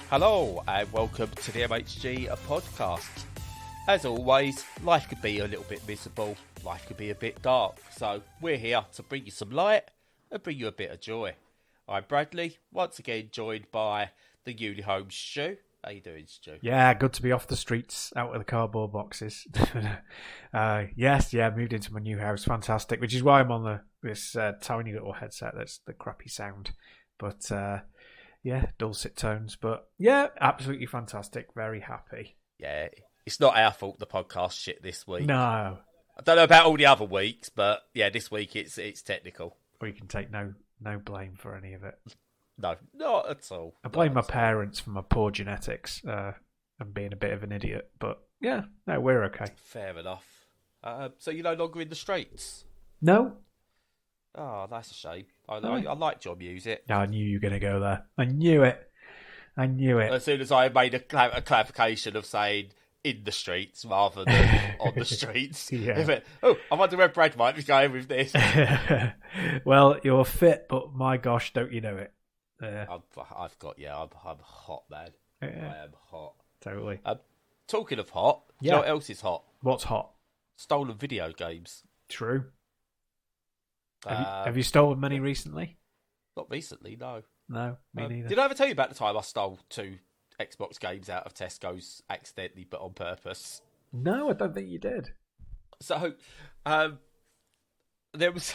Hello and welcome to the MHG podcast. As always, life could be a little bit miserable, life could be a bit dark, so we're here to bring you some light and bring you a bit of joy. I'm Bradley, once again joined by the newly home Stu. How you doing, Stu? Yeah, good to be off the streets, out of the cardboard boxes. Moved into my new house, fantastic, which is why I'm on this tiny little headset that's the crappy sound. But dulcet tones. But yeah, absolutely fantastic. Very happy. Yeah, it's not our fault the podcast shit this week. No. I don't know about all the other weeks, but yeah, this week it's technical. Or you can take no blame for any of it. No, not at all. I blame my parents for my poor genetics and being a bit of an idiot. But yeah, no, we're okay. Fair enough. So you're no longer in the streets? No. Oh, that's a shame. I liked your music. No, I knew you were going to go there. I knew it. As soon as I made a clarification of saying in the streets rather than on the streets. Yeah. I wonder where Brad might be going with this. Well, you're fit, but my gosh, don't you know it? I'm hot, man. Yeah. I am hot. Totally. Talking of hot, do you know what else is hot? What's hot? Stolen video games. True. Have you stolen many recently? Not recently, no. No, me neither. Did I ever tell you about the time I stole 2 Xbox games out of Tesco's accidentally, but on purpose? No, I don't think you did. So, there was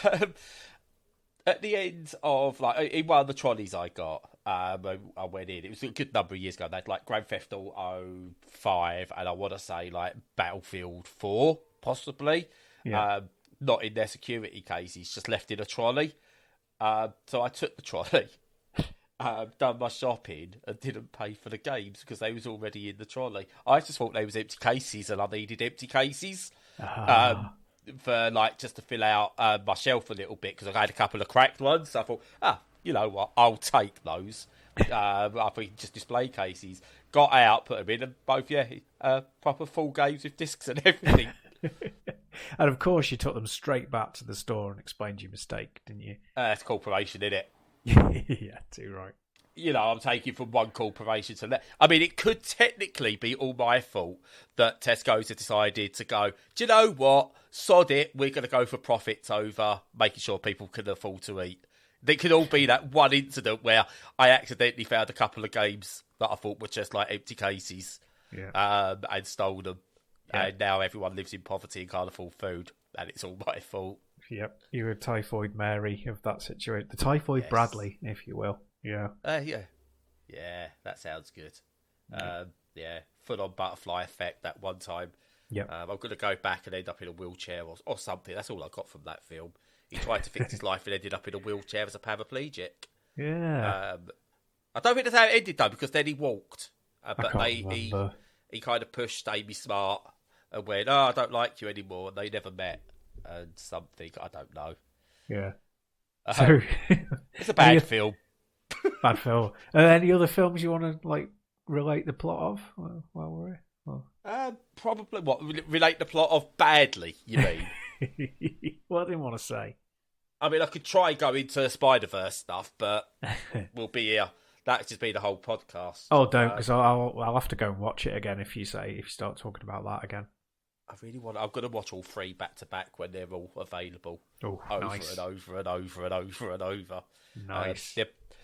at the end of in one of the trolleys I got. I went in. It was a good number of years ago. They had Grand Theft Auto 5, and I want to say Battlefield 4, possibly. Yeah. Not in their security cases, just left in a trolley. So I took the trolley, done my shopping, and didn't pay for the games because they was already in the trolley. I just thought they was empty cases, and I needed empty cases for just to fill out my shelf a little bit because I had a couple of cracked ones. So I thought, you know what, I'll take those. I think just display cases. Got out, put them in, and both proper full games with discs and everything. And of course, you took them straight back to the store and explained your mistake, didn't you? It's corporation, isn't it? Yeah, too right. You know, I'm taking from one corporation to that. I mean, it could technically be all my fault that Tesco's have decided to go, do you know what? Sod it. We're going to go for profits over making sure people can afford to eat. It could all be that one incident where I accidentally found a couple of games that I thought were just empty cases and stole them. Yeah. And now everyone lives in poverty and can't afford food, and it's all my fault. Yep, you were Typhoid Mary of that situation. The Typhoid Bradley, if you will. Yeah. Yeah, that sounds good. Full-on butterfly effect that one time. Yep. I'm going to go back and end up in a wheelchair or something. That's all I got from that film. He tried to fix his life and ended up in a wheelchair as a paraplegic. Yeah. I don't think that's how it ended, though, because then he walked. But he kind of pushed Amy Smart and went, I don't like you anymore, and they never met. And something, I don't know. Yeah. So it's a bad film. Bad film. Any other films you want to relate the plot of while we're here? Probably what relate the plot of badly. You mean? Well, I didn't want to say. I mean, I could try go into Spider-Verse stuff, but we'll be here. That'd just be the whole podcast. Oh, don't, because I'll have to go and watch it again if you start talking about that again. I really want. I'm going to watch all 3 back to back when they're all available. Oh, over nice. and over and over and over and over. Nice.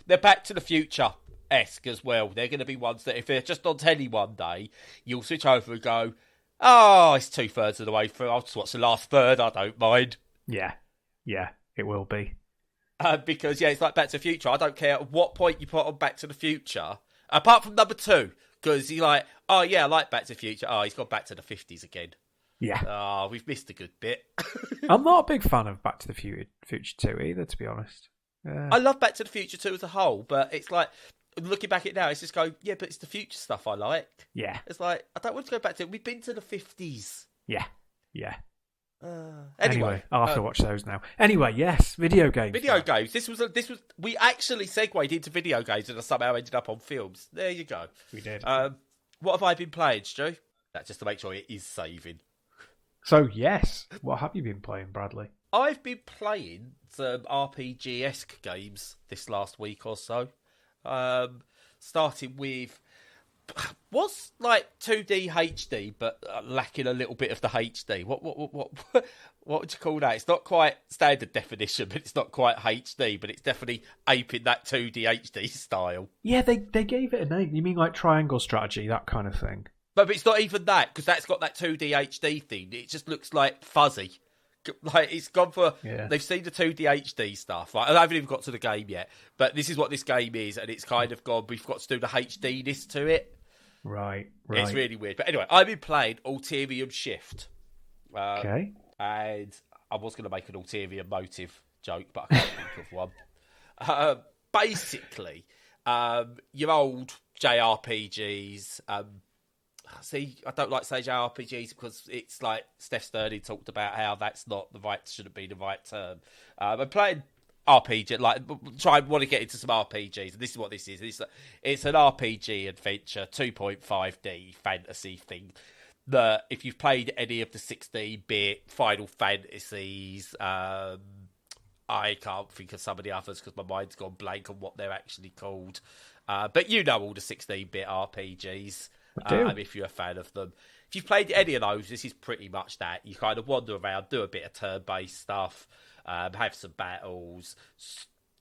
They're Back to the Future-esque as well. They're going to be ones that if they're just on telly one day, you'll switch over and go, it's 2/3 of the way through. I'll just watch the last third. I don't mind. Yeah, it will be. Because it's like Back to the Future. I don't care at what point you put on Back to the Future, apart from number 2, because you're like, I like Back to the Future. He's gone back to the 50s again. Yeah. We've missed a good bit. I'm not a big fan of Back to the Future 2 either, to be honest. I love Back to the Future 2 as a whole, but it's like, looking back at it now, it's just going, but it's the future stuff I like. Yeah. It's like, I don't want to go back to it. We've been to the 50s. Yeah. Anyway, I'll have to watch those now. Anyway, yes, video games. Games. This was. We actually segued into video games and somehow ended up on films. There you go. We did. What have I been playing, Stu? That's just to make sure it is saving. So yes, what have you been playing, Bradley? I've been playing some RPG-esque games this last week or so. Starting with what's like 2D HD, but lacking a little bit of the HD? What would you call that? It's not quite standard definition, but it's not quite HD, but it's definitely aping that 2D HD style. Yeah, they gave it a name. You mean like triangle strategy, that kind of thing? But it's not even that, because that's got that 2D HD thing. It just looks like fuzzy. Like, it's gone for... Yeah. They've seen the 2D HD stuff. Like, I haven't even got to the game yet, but this is what this game is, and it's kind of gone, we've got to do the HD-ness to it. Right. It's really weird. But anyway, I've been playing Alterium Shift. Okay. And I was going to make an ulterior motive joke, but I can't think of one. Basically, your old JRPGs... see, I don't like to say JRPGs because it's like Steph Sturdy talked about how that's not shouldn't be the right term. I'm playing RPG, want to get into some RPGs, and this is what this is. It's an RPG adventure, 2.5D fantasy thing. That if you've played any of the 16-bit Final Fantasies, I can't think of some of the others because my mind's gone blank on what they're actually called. But you know all the 16-bit RPGs. If you're a fan of them. If you've played any of those, this is pretty much that. You kind of wander around, do a bit of turn-based stuff, have some battles,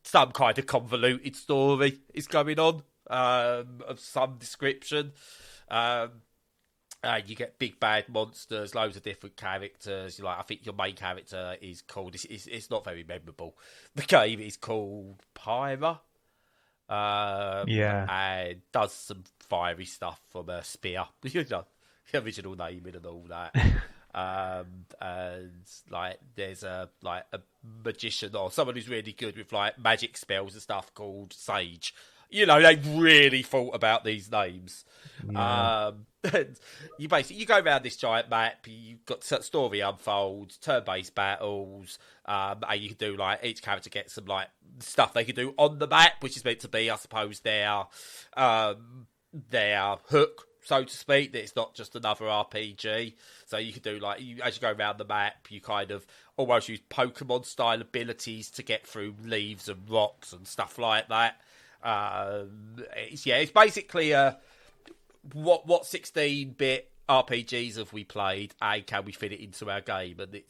some kind of convoluted story is going on of some description. You get big bad monsters, loads of different characters. I think your main character is called... It's not very memorable. The game is called Pyra. And does some fiery stuff from a spear, the original naming and all that. And there's a magician or someone who's really good with magic spells and stuff called Sage. They've really thought about these names. Yeah. And you go around this giant map. You've got story unfolds, turn-based battles, and you can do each character gets some stuff they can do on the map, which is meant to be, I suppose, their hook, so to speak. That it's not just another RPG. So you can do as you go around the map, you kind of almost use Pokemon style abilities to get through leaves and rocks and stuff like that. It's basically what 16-bit RPGs have we played, and can we fit it into our game? And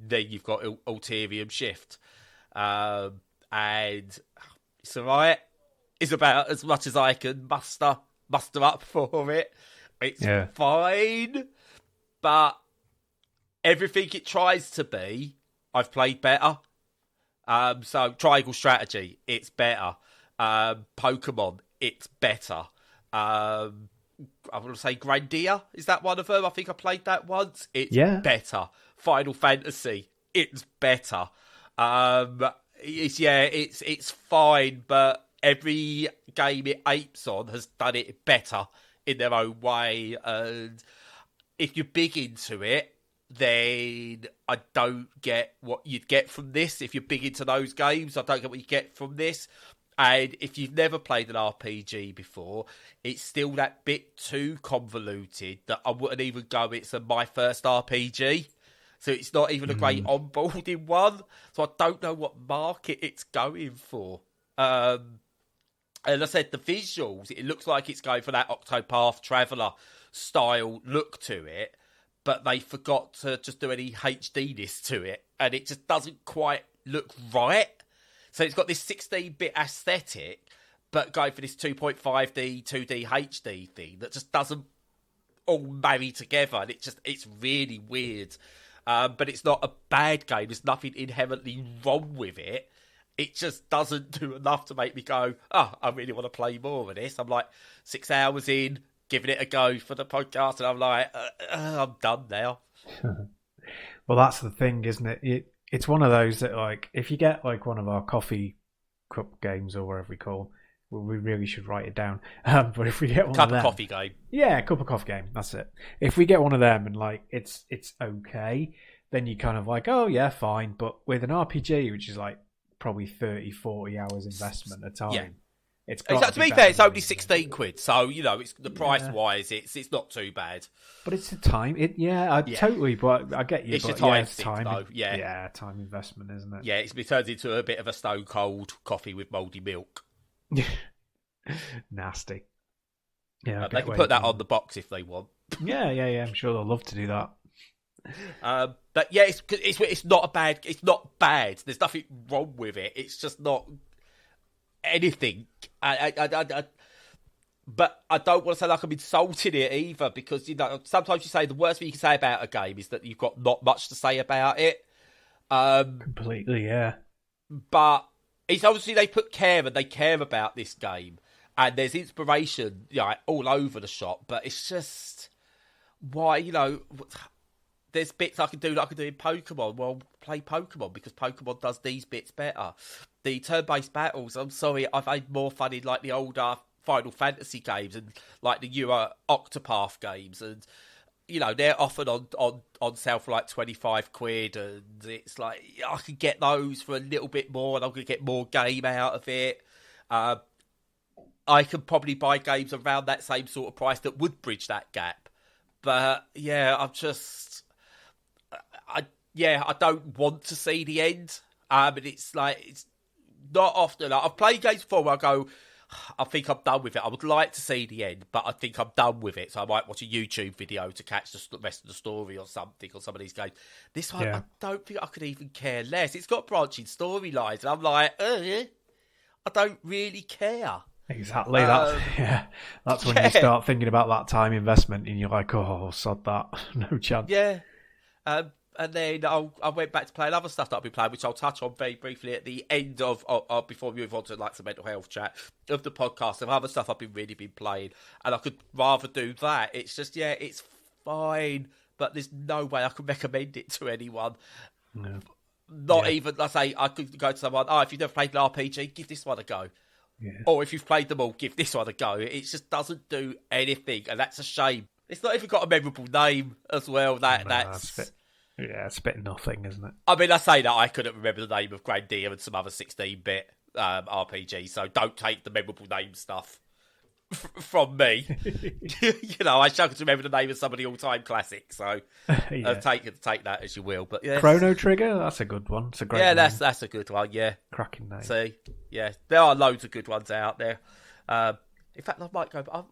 then you've got Alterium Shift, and it's alright. It's about as much as I can muster up for it. It's fine, but everything it tries to be, I've played better. So triangle strategy, it's better. Pokemon, it's better. I want to say Grandia, is that one of them? I think I played that once. It's better. Final Fantasy, it's better. It's fine, but every game it apes on has done it better in their own way. And if you're big into it, then I don't get what you'd get from this. If you're big into those games, I don't get what you get from this. And if you've never played an RPG before, it's still that bit too convoluted that I wouldn't even go, it's my first RPG. So it's not even a great onboarding one. So I don't know what market it's going for. And I said, the visuals, it looks like it's going for that Octopath Traveler style look to it, but they forgot to just do any HD-ness to it, and it just doesn't quite look right. So it's got this 16-bit aesthetic, but going for this 2.5D, 2D HD thing that just doesn't all marry together, and it's really weird. But it's not a bad game. There's nothing inherently wrong with it. It just doesn't do enough to make me go, oh, I really want to play more of this. I'm 6 hours in, giving it a go for the podcast, and I'm I'm done now. Well, that's the thing, isn't it? It's one of those that, if you get, one of our coffee cup games or whatever we call, well, we really should write it down. But if we get one cup of them... coffee game. Yeah, cup of coffee game, that's it. If we get one of them and, it's okay, then you kind of oh, yeah, fine. But with an RPG, which is, probably 30, 40 hours investment a time... Yeah. It's to be fair, it's only 16 quid, so it's the price wise, it's not too bad. But it's the time. Totally. But I get you. It's your time thing, time. Though. Yeah, time investment, isn't it? Yeah, it's been turned into a bit of a stone cold coffee with mouldy milk. Nasty. Yeah, They can put that on the box if they want. Yeah. I'm sure they'll love to do that. But yeah, it's not bad. It's not bad. There's nothing wrong with it. It's just not anything. But I don't want to say like I'm insulting it either, because sometimes you say the worst thing you can say about a game is that you've got not much to say about it. Completely, yeah. But it's obviously they put care and they care about this game, and there's inspiration, all over the shop. But it's just why, there's bits I can do like I can do in Pokemon. Well, play Pokemon because Pokemon does these bits better. The turn-based battles, I'm sorry, I've had more fun in like the older Final Fantasy games and like the newer Octopath games, and they're often on sale for like £25, and it's like I could get those for a little bit more, and I'm gonna get more game out of it. I could probably buy games around that same sort of price that would bridge that gap, but I don't want to see the end. And it's not often. I've played games before where I go, I think I'm done with it. I would like to see the end, but I think I'm done with it. So I might watch a YouTube video to catch the rest of the story or something on some of these games. This one, I don't think I could even care less. It's got branching storylines, and I'm like, I don't really care. Exactly. That's when you start thinking about that time investment, and you're like, oh, sod that, no chance. Yeah. And then I went back to playing other stuff that I've been playing, which I'll touch on very briefly at the end of before we move on to like some mental health chat of the podcast. Of other stuff I've really been playing, and I could rather do that. It's just it's fine, but there's no way I can recommend it to anyone. No. Not even, let's say, I could go to someone, if you've never played an RPG, give this one a go. Yeah. Or if you've played them all, give this one a go. It just doesn't do anything, and that's a shame. It's not even got a memorable name as well. That's... Yeah, it's a bit nothing, isn't it? I mean, I say that I couldn't remember the name of Grandia and some other 16-bit RPG, so don't take the memorable name stuff from me. I struggle to remember the name of some of the all-time classics, so take that as you will. But yeah, Chrono Trigger, that's a good one. It's a great name. That's a good one. Yeah, cracking name. See, there are loads of good ones out there. In fact, I might go. I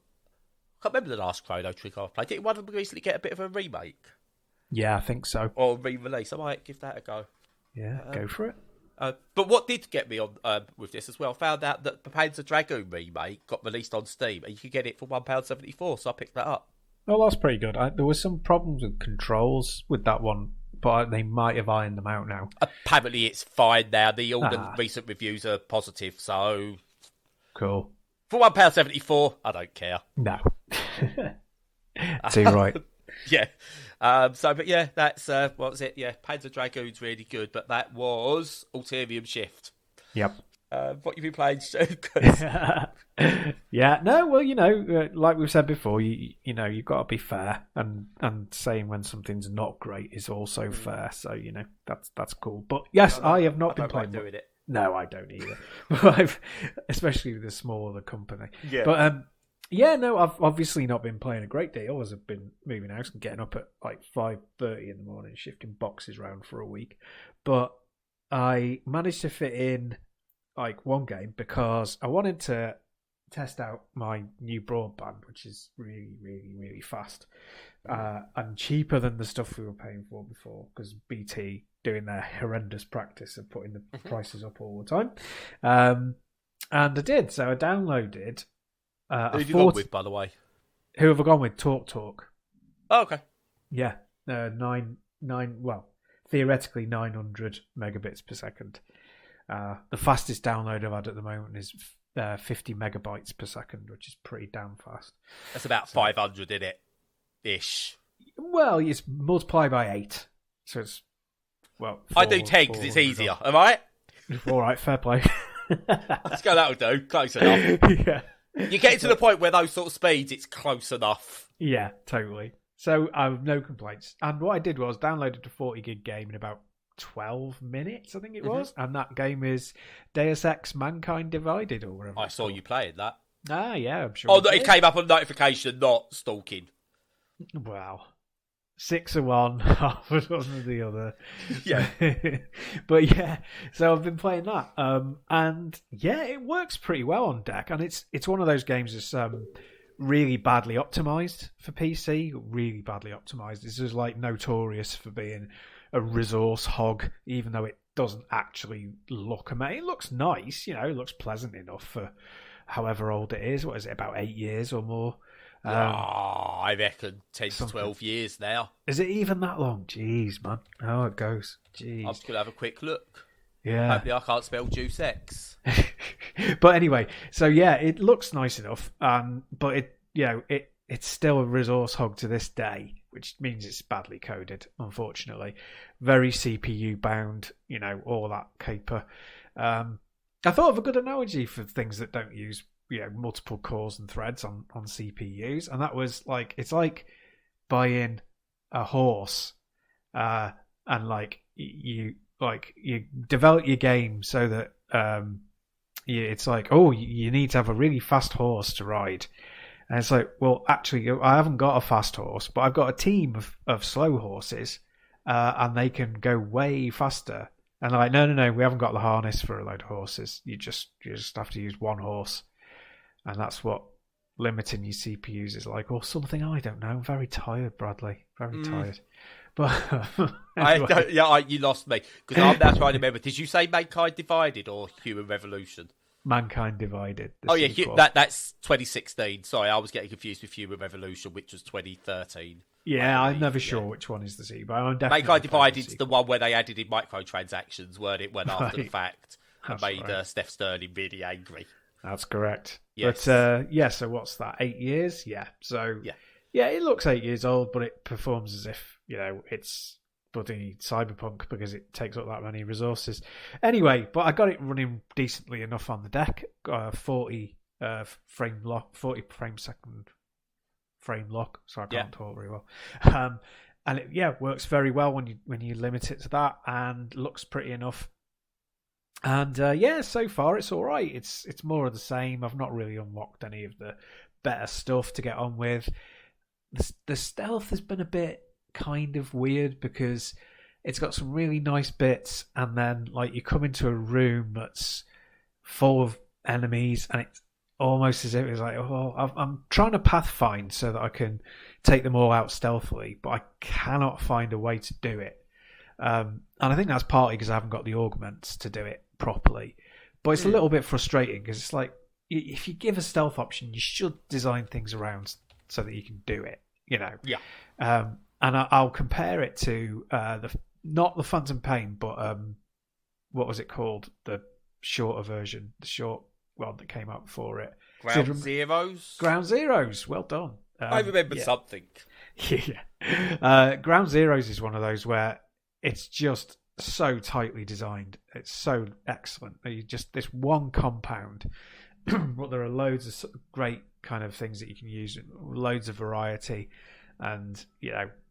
can't remember the last Chrono Trigger I've played. Did one of them recently get a bit of a remake? Yeah, I think so. Or re-release. I might give that a go. Yeah, go for it. But what did get me on with this as well, found out that the Panzer Dragoon remake got released on Steam, and you could get it for £1.74, so I picked that up. Oh, that's pretty good. There were some problems with controls with that one, but they might have ironed them out now. Apparently it's fine now. All the recent reviews are positive, so... Cool. For £1.74, I don't care. No. Too right. Yeah. But yeah, that's what was it? Yeah, Panzer Dragoon's really good, but that was Alterium Shift. Yep. What have you been playing, Stu? Yeah, no, well, like we've said before, you've got to be fair, and saying when something's not great is also fair. So that's cool. But yes, I have not been playing doing it. No, I don't either. Especially with a smaller company. Yeah. But I've obviously not been playing a great deal as I've been moving house and getting up at like 5:30 in the morning, shifting boxes around for a week. But I managed to fit in like one game because I wanted to test out my new broadband, which is really, really, really fast and cheaper than the stuff we were paying for before, because BT doing their horrendous practice of putting the prices up all the time. And I did. So I downloaded... who have you gone with, by the way? Who have I gone with? TalkTalk. Oh, okay. Yeah. Theoretically 900 megabits per second. The fastest download I've had at the moment is 50 megabytes per second, which is pretty damn fast. That's about 500, isn't it? Ish. Well, it's multiplied by 8. So it's, I do 10 because it's easier. Am I? All right, fair play. Let's go, that'll do. Close enough. Yeah. You're getting to the point where those sort of speeds, it's close enough. Yeah, totally. So I have no complaints. And what I did was downloaded a 40 gig game in about 12 minutes, I think it was. And that game is Deus Ex Mankind Divided, or whatever. I saw you playing that. Ah, yeah, I'm sure. Oh, it came up on notification, not stalking. Wow. 6 of one, half a dozen of the other. Yeah. But yeah, so I've been playing that. And yeah, it works pretty well on deck. And it's one of those games that's really badly optimized for PC. Really badly optimized. This is like notorious for being a resource hog, even though it doesn't actually look amazing. It looks nice, it looks pleasant enough for however old it is. What is it, about 8 years or more? I reckon 10 to 12 years now. Is it even that long? Jeez, man. How it goes. Jeez. I'm just going to have a quick look. Yeah. Hopefully I can't spell Deus Ex. But anyway, so yeah, it looks nice enough, but it's still a resource hog to this day, which means it's badly coded, unfortunately. Very CPU bound, all that caper. I thought of a good analogy for things that don't use multiple cores and threads on CPUs, and that was like, it's like buying a horse, and you develop your game so that it's like, oh, you need to have a really fast horse to ride. And it's like, well, actually, I haven't got a fast horse, but I've got a team of slow horses, and they can go way faster. And they're like, no, we haven't got the harness for a load of horses. You just have to use one horse. And that's what limiting your CPUs is like, or something, I don't know. I'm very tired, Bradley. Very tired. But anyway. You lost me. Because I'm now trying to remember, did you say Mankind Divided or Human Revolution? Mankind Divided. That's 2016. Sorry, I was getting confused with Human Revolution, which was 2013. Yeah, I'm never sure which one is the sequel. I'm definitely Mankind Divided is the one where they added in microtransactions, weren't it, when after the fact, and made Steph Sterling really angry. That's correct. Yes. But so what's that? 8 years? Yeah. So yeah, it looks 8 years old, but it performs as if it's bloody Cyberpunk because it takes up that many resources. Anyway, but I got it running decently enough on the deck. 40 frame second frame lock, so I can't talk very well. And it works very well when you limit it to that, and looks pretty enough. And so far it's all right. It's more of the same. I've not really unlocked any of the better stuff to get on with. The stealth has been a bit kind of weird because it's got some really nice bits, and then like you come into a room that's full of enemies, and it's almost as if it's like, I'm trying to pathfind so that I can take them all out stealthily, but I cannot find a way to do it. And I think that's partly because I haven't got the augments to do it properly. But it's a little bit frustrating because it's like, if you give a stealth option, you should design things around so that you can do it, Yeah. And I'll compare it to not the Phantom Pain, but what was it called? The shorter version, the short one that came out before it. Ground Zeroes? Ground Zeroes, well done. I remember something. Yeah. Ground Zeroes is one of those where it's just so tightly designed. It's so excellent. Just this one compound, but there are loads of great kind of things that you can use, loads of variety, and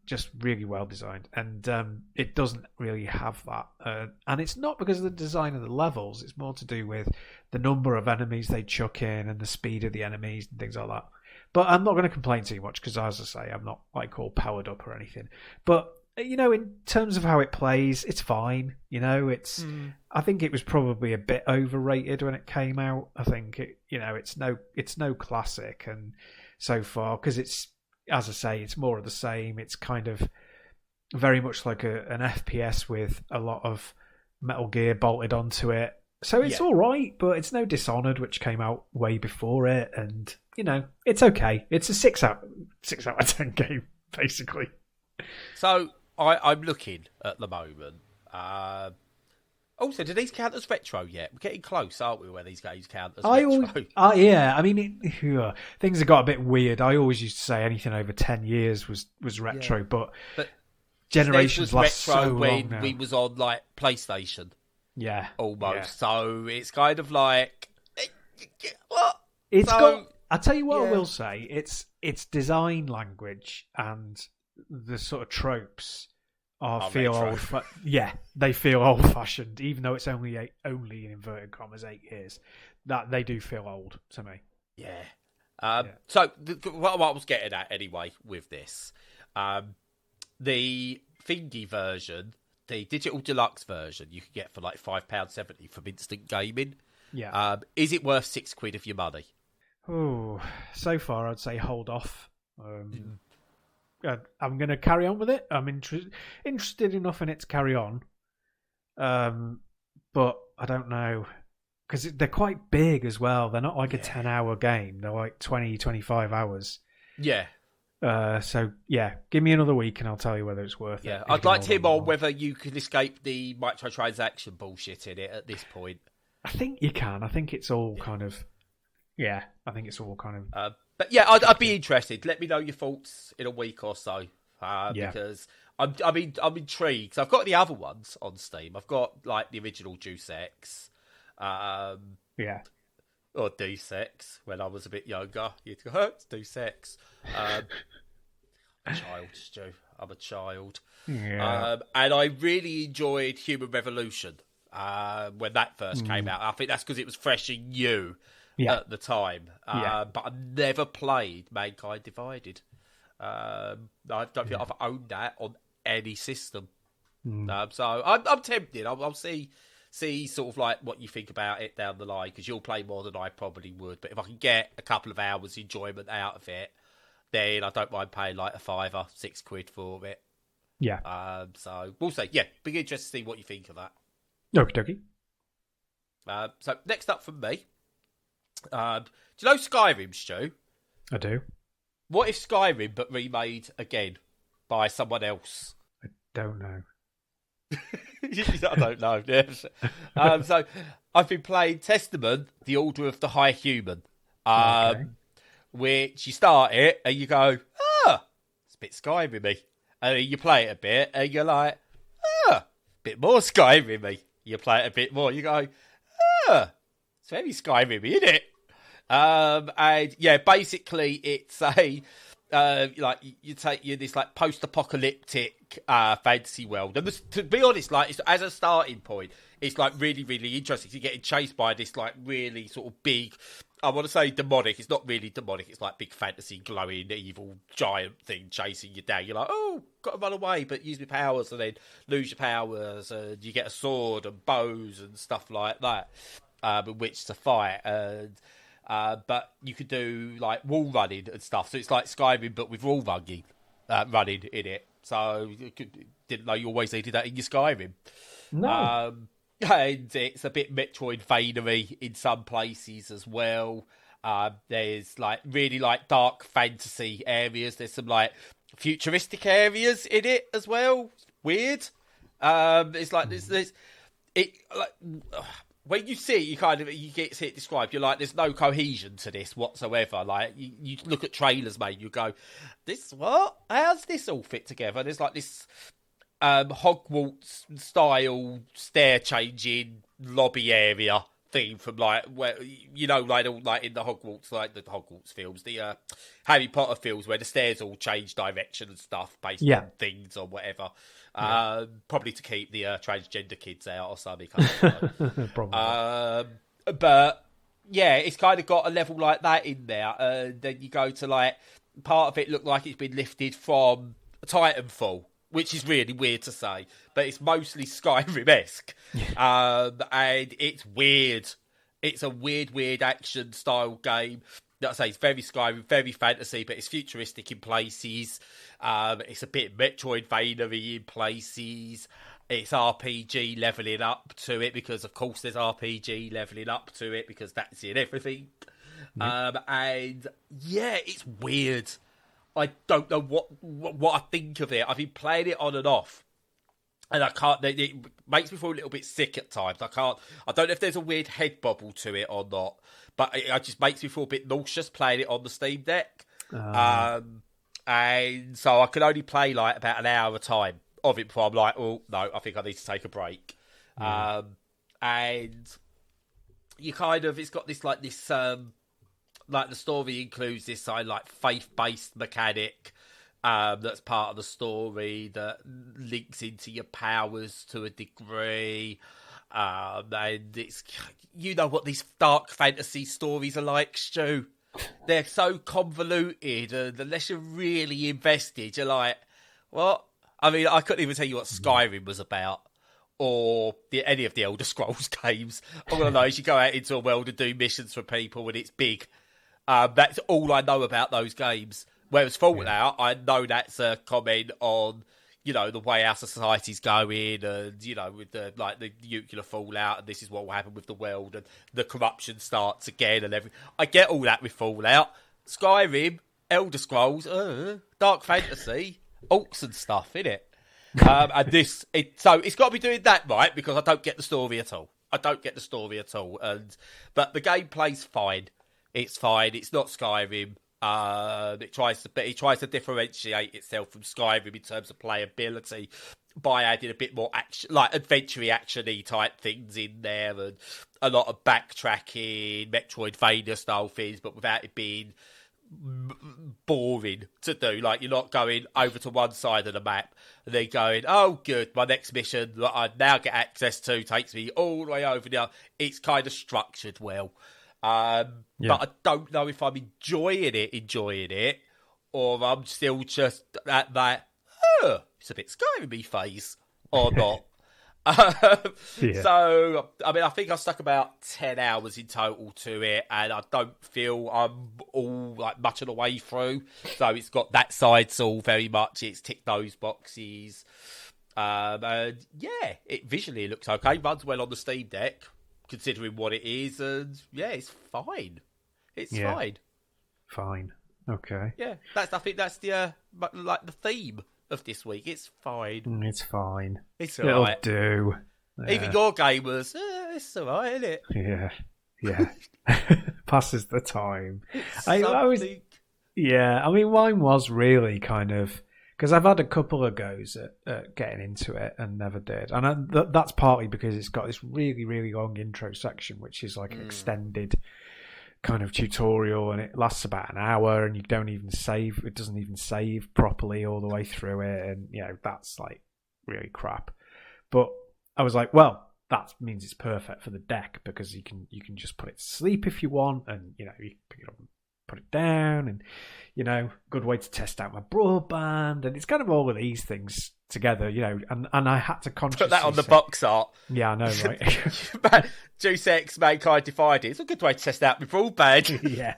just really well designed. And it doesn't really have that. And it's not because of the design of the levels. It's more to do with the number of enemies they chuck in and the speed of the enemies and things like that. But I'm not going to complain too much because, as I say, I'm not like all powered up or anything. But in terms of how it plays, it's fine. I think it was probably a bit overrated when it came out. I think it's no classic, and so far, because it's, as I say, it's more of the same. It's kind of very much like an FPS with a lot of Metal Gear bolted onto it. So it's all right, but it's no Dishonored, which came out way before it, and it's okay. It's a 6 out of 10 game, basically. So I'm looking at the moment. Also, do these count as retro yet? We're getting close, aren't we, where these games count as retro? Yeah. I mean, things have got a bit weird. I always used to say anything over 10 years was retro, but generations last so long now. We was on, like, PlayStation. Yeah. Almost. Yeah. So it's kind of like... What? I'll tell you what I will say. It's design language and the sort of tropes feel old. They feel old-fashioned, even though it's only in inverted commas 8 years. That they do feel old to me. Yeah. So what I was getting at anyway with this, the thingy version, the digital deluxe version, you can get for like £5.70 from Instant Gaming. Yeah. Is it worth £6 of your money? Oh, so far I'd say hold off. I'm going to carry on with it. I'm interested enough in it to carry on. But I don't know. Because they're quite big as well. They're not like a 10-hour game. They're like 20, 25 hours. Yeah. So, yeah, give me another week and I'll tell you whether it's worth it. Yeah, I'd like to hear more whether you can escape the microtransaction bullshit in it at this point. I think you can. I think it's all kind of... Yeah, I think it's all kind of... But yeah, I'd be interested. Let me know your thoughts in a week or so. Because I'm intrigued. So I've got the other ones on Steam. I've got like the original Deus Ex. Or Deus Ex when I was a bit younger. You'd go, it's Deus Ex. I'm a child, Stu. I'm a child. Yeah. And I really enjoyed Human Revolution when that first came out. I think that's because it was fresh and new at the time. But I never played Mankind Divided. I don't think I've owned that on any system. So I'm tempted. I'll see sort of like what you think about it down the line, because you'll play more than I probably would. But if I can get a couple of hours enjoyment out of it, then I don't mind paying like £5 or £6 for it. Yeah. So we'll see. Yeah, be interested to see what you think of that. Okie dokie. So next up from me, do you know Skyrim, Stu? I do. What if Skyrim but remade again by someone else? I don't know. I don't know. Yes. So I've been playing Testament, The Order of the High Human, which you start it and you go, it's a bit Skyrim-y. And then you play it a bit and you're like, a bit more Skyrim-y. You play it a bit more, you go, it's very Skyrim-y, isn't it? And yeah, basically it's a like you're this like post-apocalyptic fantasy world, and to be honest, like as a starting point, it's like really, really interesting. You're getting chased by this like really sort of big, I want to say demonic. It's not really demonic. It's like big fantasy, glowing, evil giant thing chasing you down. You're like, oh, got to run away, but use my powers, and then lose your powers, and you get a sword and bows and stuff like that, with which to fight. And but you could do like wall running and stuff. So it's like Skyrim, but with wall running in it. So you didn't know you always needed that in your Skyrim. No. And it's a bit Metroidvania-y in some places as well. There's like really like dark fantasy areas. There's some like futuristic areas in it as well. Weird. It's like there's it like. When you see it, you get it described, you're like, there's no cohesion to this whatsoever. Like, you look at trailers, mate, you go, this what? How's this all fit together? There's like this Hogwarts-style stair-changing lobby area theme from like, where you know, like all like in the Hogwarts, like the Hogwarts films, the Harry Potter films, where the stairs all change direction and stuff based on things or whatever. Probably to keep the transgender kids out or something. Probably. But yeah, it's kind of got a level like that in there. Then you go to like, part of it looked like it's been lifted from Titanfall, which is really weird to say, but it's mostly Skyrim-esque. And it's weird. It's a weird action style game. Like I say, it's very Skyrim, very fantasy, but it's futuristic in places. It's a bit Metroidvania in places. It's RPG leveling up to it, because of course there's RPG leveling up to it, because that's in everything. And yeah, it's weird. I don't know what I think of it. I've been playing it on and off, and I can't. It makes me feel a little bit sick at times. I don't know if there's a weird head bobble to it or not, but it just makes me feel a bit nauseous playing it on the Steam Deck. And so I can only play like about an hour at a time of it before I'm like, oh no, I think I need to take a break. And you it's got this like this like the story includes this like faith-based mechanic that's part of the story that links into your powers to a degree. And it's, you know what these dark fantasy stories are like, Stu. They're so convoluted, and unless you're really invested, you're like, what? I mean, I couldn't even tell you what Skyrim was about, or any of the Elder Scrolls games. All I know is you go out into a world and do missions for people, and it's big. That's all I know about those games. Whereas Fallout, I know that's a comment on, the way our society's going, and with the nuclear fallout, and this is what will happen with the world, and the corruption starts again, and everything. I get all that with Fallout. Skyrim, Elder Scrolls, dark fantasy, orcs and stuff, innit? And so it's got to be doing that right, because I don't get the story at all. but the gameplay's fine. It's fine. It's not Skyrim. It tries to differentiate itself from Skyrim in terms of playability by adding a bit more action, like adventure-y, action-y type things in there, and a lot of backtracking, Metroidvania style things, but without it being boring to do. Like, you're not going over to one side of the map and then going, oh good, my next mission that I now get access to takes me all the way over there. It's kind of structured well. But I don't know if I'm enjoying it, or I'm still just at that, it's a bit Skyrim-y phase, or not. So, I mean, I think I stuck about 10 hours in total to it, and I don't feel I'm all like much of the way through. So it's got that side all very much. It's ticked those boxes. And yeah, it visually looks okay. Runs well on the Steam Deck, considering what it is, and yeah, it's fine. It's fine. Fine. Okay. Yeah, I think that's the the theme of this week. It's fine. It's fine. It's alright. It'll do. Even your gamers, it's alright, isn't it? Yeah. Passes the time. I mean, mine was really kind of, because I've had a couple of goes at getting into it and never did. And that's partly because it's got this really, really long intro section, which is like an extended kind of tutorial, and it lasts about an hour, and you don't even save. It doesn't even save properly all the way through it, and that's like really crap. But I was like, well, that means it's perfect for the deck, because you can just put it to sleep if you want, and you can pick it up and put it down, and good way to test out my broadband, and it's kind of all of these things together, and I had to consciously put that on the box art. Yeah, I know, right? Deus Ex, Mankind Divided. It's a good way to test out my broadband. Yeah,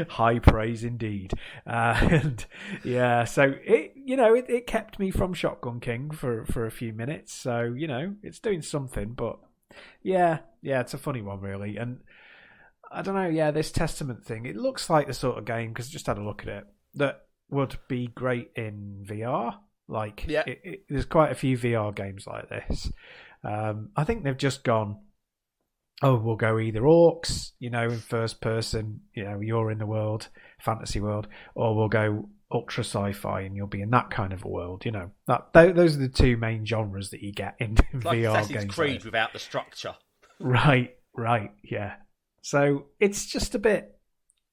high praise indeed. And yeah, so it kept me from Shotgun King for a few minutes. So it's doing something, but yeah, it's a funny one really, and I don't know. Yeah, this Testament thing, it looks like the sort of game, because I just had a look at it, that would be great in VR. Like, there's quite a few VR games like this. I think they've just gone, we'll go either orcs, in first person, you're in the world, fantasy world, or we'll go ultra sci-fi and you'll be in that kind of a world. Those are the two main genres that you get in like VR Assassin's games. Creed without the structure. Right, yeah. So it's just a bit,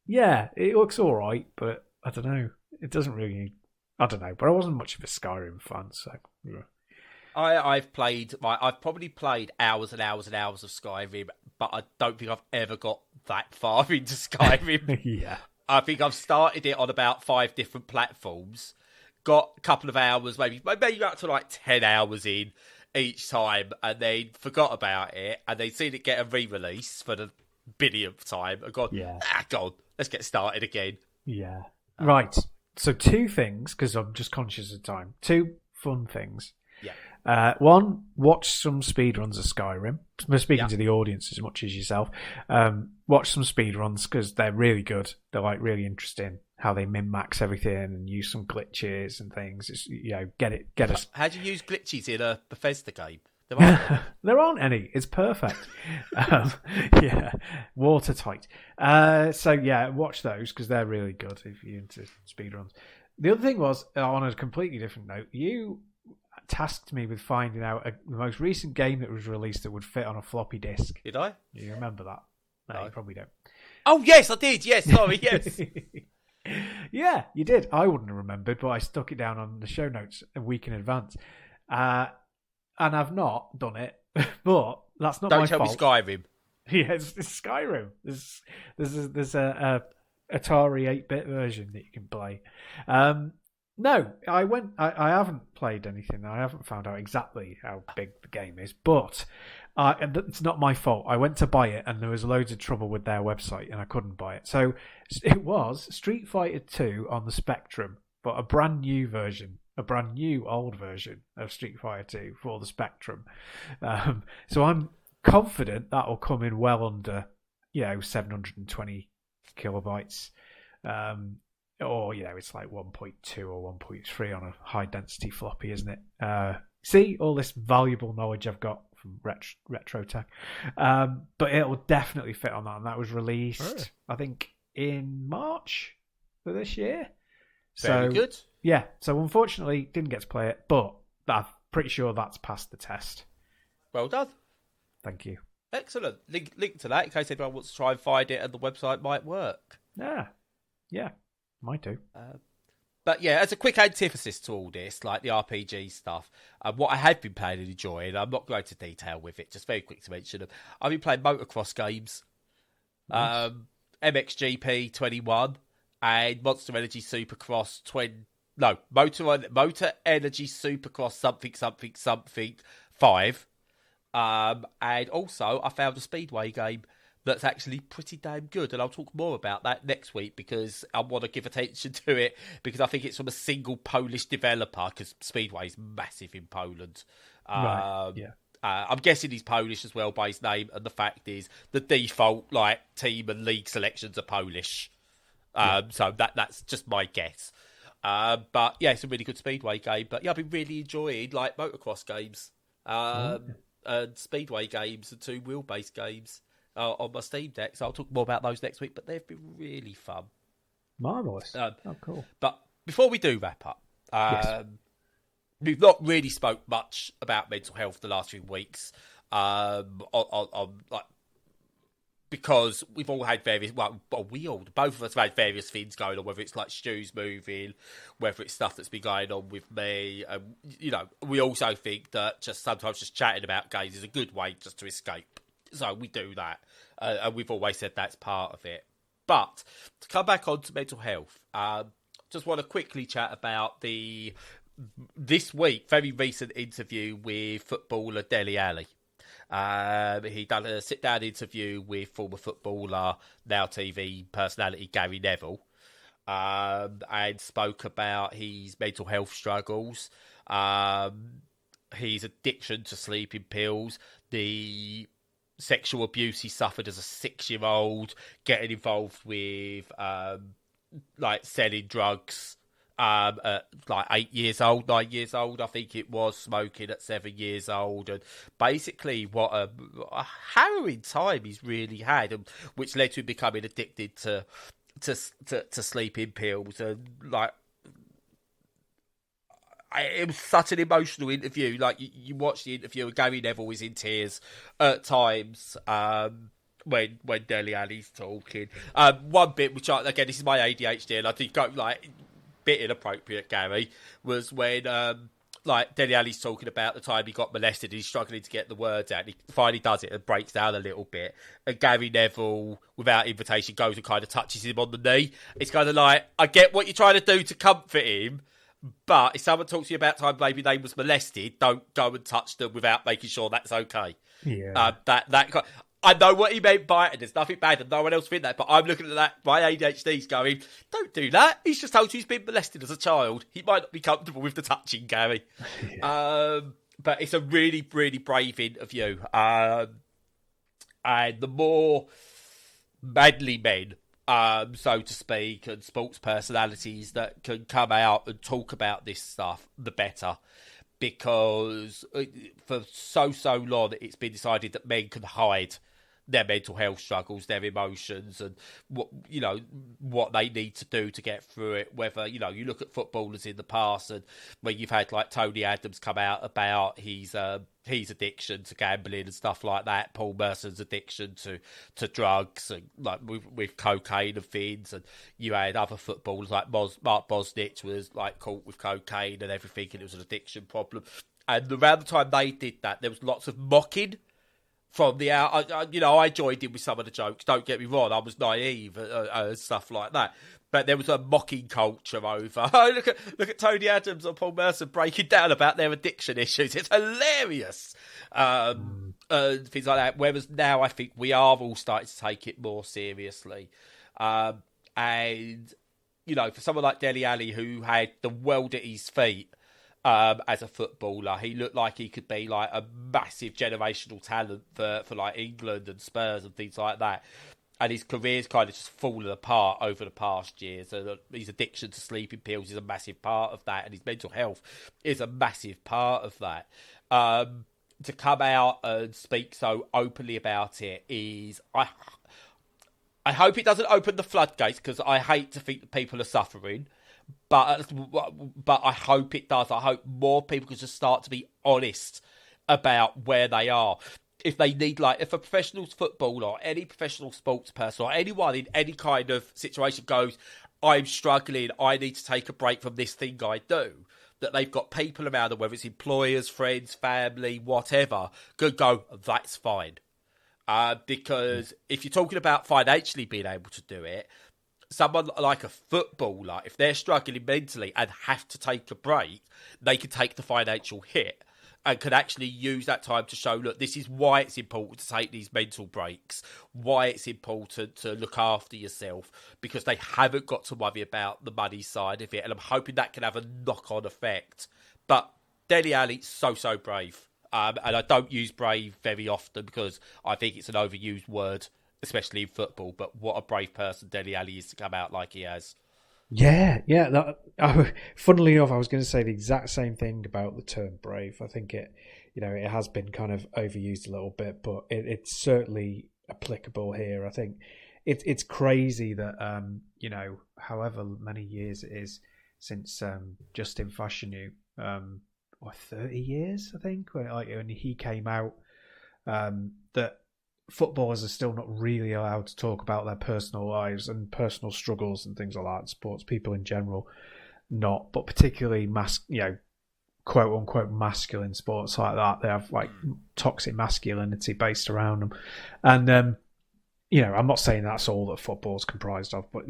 it looks all right, but I don't know. It doesn't really, I don't know. But I wasn't much of a Skyrim fan, so. Yeah. I've probably played hours and hours and hours of Skyrim, but I don't think I've ever got that far into Skyrim. Yeah. I think I've started it on about 5 different platforms, got a couple of hours, maybe up to like 10 hours in each time, and then forgot about it, and then seen it get a re-release for the billionth time, and gone, God, let's get started again. Yeah. Right. So 2 things, because I'm just conscious of time. 2 fun things. Yeah. One, watch some speedruns of Skyrim. I'm speaking to the audience as much as yourself. Watch some speedruns, because they're really good. They're like really interesting, how they min-max everything and use some glitches and things. It's, get us. How do you use glitches in a Bethesda game? There aren't any. It's perfect. Watertight. So yeah, watch those, because they're really good if you're into speedruns. The other thing was, on a completely different note, you tasked me with finding out the most recent game that was released that would fit on a floppy disk. Did I? Do you remember that? No, you probably don't. Oh yes, I did. Yes, sorry, yes. Yeah, you did. I wouldn't have remembered, but I stuck it down on the show notes a week in advance. And I've not done it, but that's not my fault. Don't tell me Skyrim. Yeah, it's Skyrim. There's a Atari 8-bit version that you can play. No, I haven't played anything. I haven't found out exactly how big the game is, but it's not my fault. I went to buy it, and there was loads of trouble with their website, and I couldn't buy it. So it was Street Fighter 2 on the Spectrum, but a brand new version, a brand new old version of Street Fighter 2 for the Spectrum. So I'm confident that will come in well under, 720 kilobytes. Or, it's like 1.2 or 1.3 on a high density floppy, isn't it? See, all this valuable knowledge I've got from Retro Tech. But it'll definitely fit on that. And that was released, I think, in March of this year. Very good. Yeah, so unfortunately, didn't get to play it, but I'm pretty sure that's passed the test. Well done. Thank you. Excellent. Link to that in case anyone wants to try and find it and the website might work. Yeah. Might do. But yeah, as a quick antithesis to all this, like the RPG stuff, what I had been playing and enjoying, I'm not going to detail with it, just very quick to mention them. I've been playing motocross games, nice. MXGP 21 and Monster Energy Supercross Motor Energy Supercross something 5. And also I found a Speedway game that's actually pretty damn good. And I'll talk more about that next week because I want to give attention to it because I think it's from a single Polish developer because Speedway is massive in Poland. Right, yeah. I'm guessing he's Polish as well by his name. And the fact is the default team and league selections are Polish. So that's just my guess. But yeah, it's a really good Speedway game. But yeah, I've been really enjoying motocross games and Speedway games and 2 wheel-based games. On my Steam Deck, so I'll talk more about those next week, but they've been really fun. Marvellous. Cool. But before we do wrap up, yes. We've not really spoke much about mental health the last few weeks, because we've all had various, both of us have had various things going on, whether it's like Stu's moving, whether it's stuff that's been going on with me, and, we also think that sometimes just chatting about games is a good way just to escape. So we do that, and we've always said that's part of it. But to come back on to mental health, just want to quickly chat about this week, very recent interview with footballer Dele Ali. He done a sit-down interview with former footballer, now TV personality Gary Neville, and spoke about his mental health struggles, his addiction to sleeping pills, the sexual abuse he suffered as a 6-year-old, getting involved with selling drugs at 9 years old, I think it was, smoking at 7 years old, and basically what a harrowing time he's really had, and which led to him becoming addicted to sleeping pills, and it was such an emotional interview. You watch the interview, and Gary Neville is in tears at times when Dele Ali's talking. One bit, which again, this is my ADHD, and I think bit inappropriate, Gary, was when Dele Ali's talking about the time he got molested and he's struggling to get the words out, and he finally does it and breaks down a little bit, and Gary Neville, without invitation, goes and kind of touches him on the knee. It's kind of I get what you're trying to do to comfort him, but if someone talks to you about time maybe they was molested, don't go and touch them without making sure that's okay. Yeah. I know what he meant by it, and there's nothing bad, and no one else think that, but I'm looking at that, my ADHD's going, don't do that. He's just told you he's been molested as a child. He might not be comfortable with the touching, Gary. Yeah. But it's a really, really brave interview. And the more manly men, so to speak, and sports personalities that can come out and talk about this stuff, the better. Because for so long, it's been decided that men can hide their mental health struggles, their emotions, and what they need to do to get through it. Whether you look at footballers in the past, and where you've had Tony Adams come out about his addiction to gambling and stuff like that, Paul Merson's addiction to drugs and with cocaine and things, and you had other footballers like Mark Bosnich was caught with cocaine and everything, and it was an addiction problem. And around the time they did that, there was lots of mocking from the out. I joined in with some of the jokes. Don't get me wrong, I was naive and stuff like that. But there was a mocking culture over. Oh, look at Tony Adams or Paul Merson breaking down about their addiction issues. It's hilarious. Things like that. Whereas now I think we are all starting to take it more seriously. And, you know, for someone like Dele Ali, who had the world at his feet as a footballer, he looked like he could be like a massive generational talent for like England and Spurs and things like that. And his career's kind of just fallen apart over the past years. So his addiction to sleeping pills is a massive part of that, and his mental health is a massive part of that. To come out and speak so openly about it is, I hope it doesn't open the floodgates, because I hate to think that people are suffering. But I hope it does. I hope more people can just start to be honest about where they are. If they need, like, if a professional footballer or any professional sports person or anyone in any kind of situation goes, I'm struggling, I need to take a break from this thing I do, that they've got people around them, whether it's employers, friends, family, whatever, could go, that's fine. Because if you're talking about financially being able to do it, someone like a footballer, if they're struggling mentally and have to take a break, they can take the financial hit and can actually use that time to show, look, this is why it's important to take these mental breaks, why it's important to look after yourself, because they haven't got to worry about the money side of it. And I'm hoping that can have a knock-on effect. But Dele Ali, so brave. And I don't use brave very often because I think it's an overused word, especially in football. But what a brave person Dele Ali is to come out like he has. Yeah. Funnily enough, I was going to say the exact same thing about the term brave. I think it has been kind of overused a little bit, but it's certainly applicable here. I think it's crazy that however many years it is since Justin Fashanu, 30 years, I think, when he came out, that footballers are still not really allowed to talk about their personal lives and personal struggles and things like that. Sports people in general, not, but particularly quote unquote masculine sports like that. They have like toxic masculinity based around them, and I'm not saying that's all that football's comprised of, but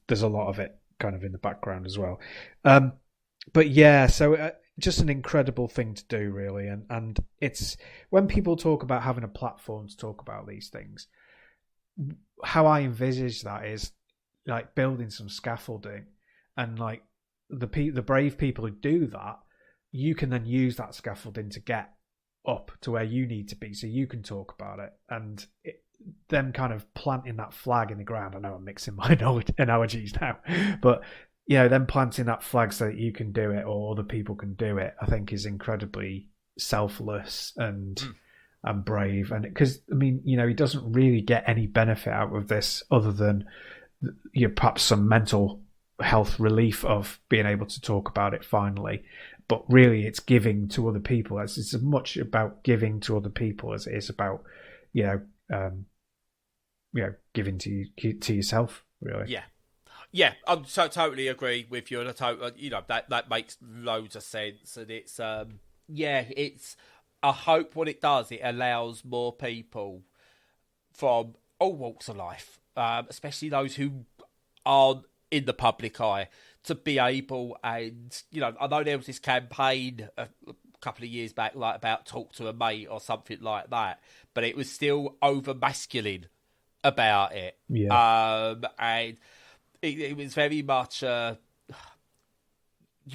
there's a lot of it kind of in the background as well. But yeah, so. Just an incredible thing to do, really. And it's when people talk about having a platform to talk about these things, how I envisage that is like building some scaffolding, and like the brave people who do that, you can then use that scaffolding to get up to where you need to be so you can talk about it. And them kind of planting that flag in the ground. I know I'm mixing my analogies now, but them planting that flag so that you can do it or other people can do it, I think is incredibly selfless and brave. And because, he doesn't really get any benefit out of this other than perhaps some mental health relief of being able to talk about it finally. But really, it's giving to other people. It's as much about giving to other people as it is about, giving to yourself, really. Yeah. Yeah, I totally agree with you, and that makes loads of sense. And it's it's I hope what it does, it allows more people from all walks of life, especially those who aren't in the public eye, to be able. And I know there was this campaign a couple of years back, like about talk to a mate or something like that, but it was still over masculine about it. Yeah. And it was very much, you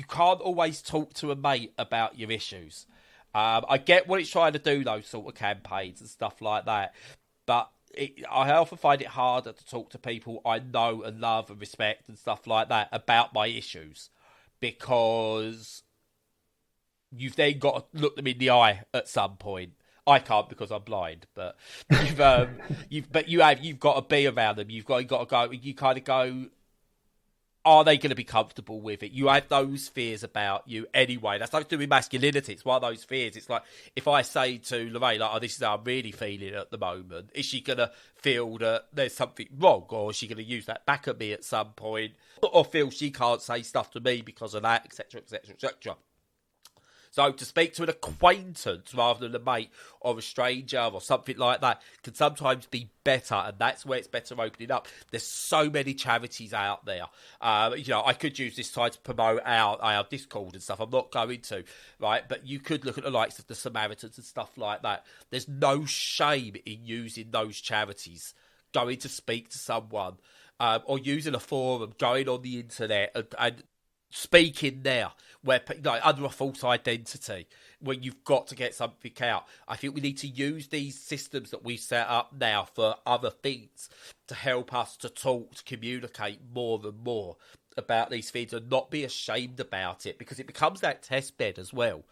can't always talk to a mate about your issues. I get what it's trying to do, those sort of campaigns and stuff like that. But I often find it harder to talk to people I know and love and respect and stuff like that about my issues. Because you've then got to look them in the eye at some point. I can't because I'm blind, but you've got to be around them. You've got to go. You kind of go, are they going to be comfortable with it? You have those fears about you anyway. That's nothing to do with masculinity. It's one of those fears. It's like if I say to Lorraine, like, "Oh, this is how I'm really feeling at the moment," is she going to feel that there's something wrong, or is she going to use that back at me at some point, or feel she can't say stuff to me because of that, etc., etc., etc. So to speak to an acquaintance rather than a mate or a stranger or something like that can sometimes be better, and that's where it's better opening up. There's so many charities out there. I could use this time to promote our Discord and stuff. I'm not going to, right? But you could look at the likes of the Samaritans and stuff like that. There's no shame in using those charities, going to speak to someone, or using a forum, going on the internet and speaking there, where under a false identity, where you've got to get something out. I think we need to use these systems that we've set up now for other things to help us to talk, to communicate more and more about these things and not be ashamed about it, because it becomes that test bed as well.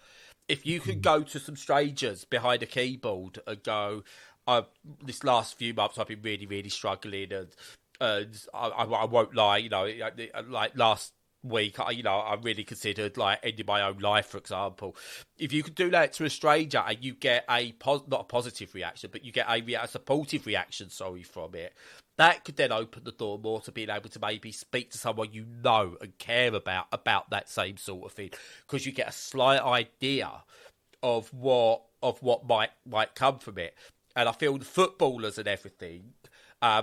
If you can go to some strangers behind a keyboard and go, this last few months I've been really, really struggling, and I won't lie, like last week, I really considered ending my own life, for example. If you could do that to a stranger and you get not a positive reaction, but you get a supportive reaction, from it, that could then open the door more to being able to maybe speak to someone you know and care about that same sort of thing, because you get a slight idea of what might come from it. And I feel the footballers and everything,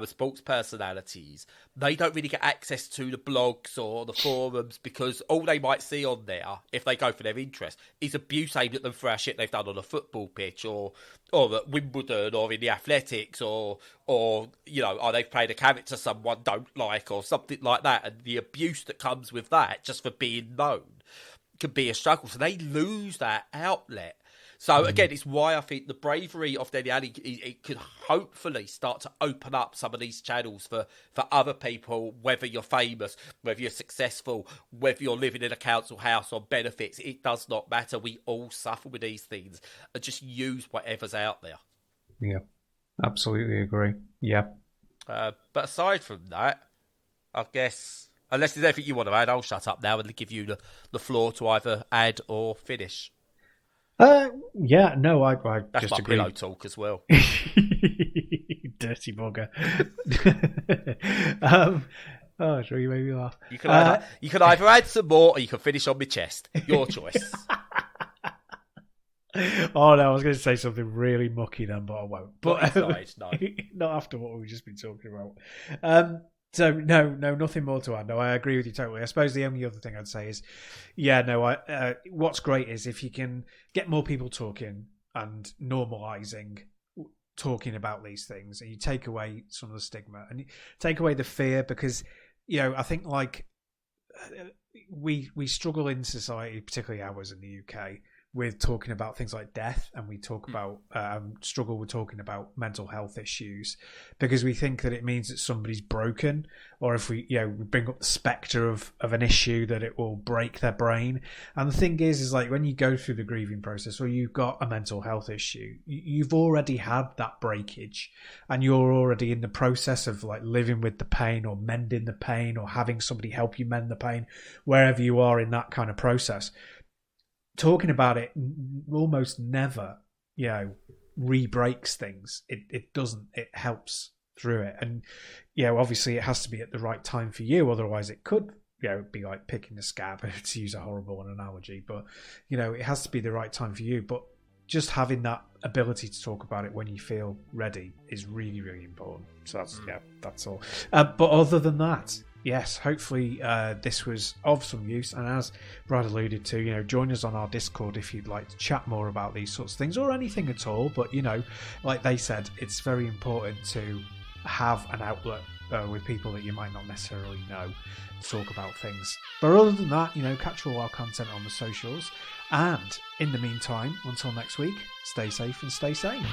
sports personalities, they don't really get access to the blogs or the forums, because all they might see on there, if they go for their interest, is abuse aimed at them for our shit they've done on a football pitch or at Wimbledon or in the athletics or they've played a character someone don't like or something like that, and the abuse that comes with that just for being known can be a struggle. So they lose that outlet. So again, it's why I think the bravery of Dele Ali, it could hopefully start to open up some of these channels for other people, whether you're famous, whether you're successful, whether you're living in a council house on benefits. It does not matter. We all suffer with these things, and just use whatever's out there. Yeah, absolutely agree. Yeah. But aside from that, I guess, unless there's anything you want to add, I'll shut up now and give you the floor to either add or finish. I That's just my agree. pillow talk as well. Dirty bugger. Sure, you made me laugh. You can either add some more or you can finish on my chest. Your choice. Oh no, I was going to say something really mucky then, but I won't. But no. Not after what we've just been talking about. So no, nothing more to add. No, I agree with you totally. I suppose the only other thing I'd say is, what's great is if you can get more people talking and normalising talking about these things, and you take away some of the stigma and you take away the fear, because I think we struggle in society, particularly ours in the UK, with talking about things like death, and we talk about struggle with talking about mental health issues, because we think that it means that somebody's broken, or if we bring up the spectre of an issue, that it will break their brain. And the thing is like, when you go through the grieving process, or you've got a mental health issue, you've already had that breakage, and you're already in the process of living with the pain, or mending the pain, or having somebody help you mend the pain, wherever you are in that kind of process. Talking about it almost never, re-breaks things. It doesn't. It helps through it. And, obviously it has to be at the right time for you. Otherwise it could, be like picking a scab, to use a horrible analogy. But, it has to be the right time for you. But just having that ability to talk about it when you feel ready is really, really important. So that's all. But other than that, yes, hopefully this was of some use, and as Brad alluded to, join us on our Discord if you'd like to chat more about these sorts of things, or anything at all. But like they said, it's very important to have an outlet with people that you might not necessarily know to talk about things. But other than that, catch all our content on the socials, and in the meantime, until next week, stay safe and stay sane.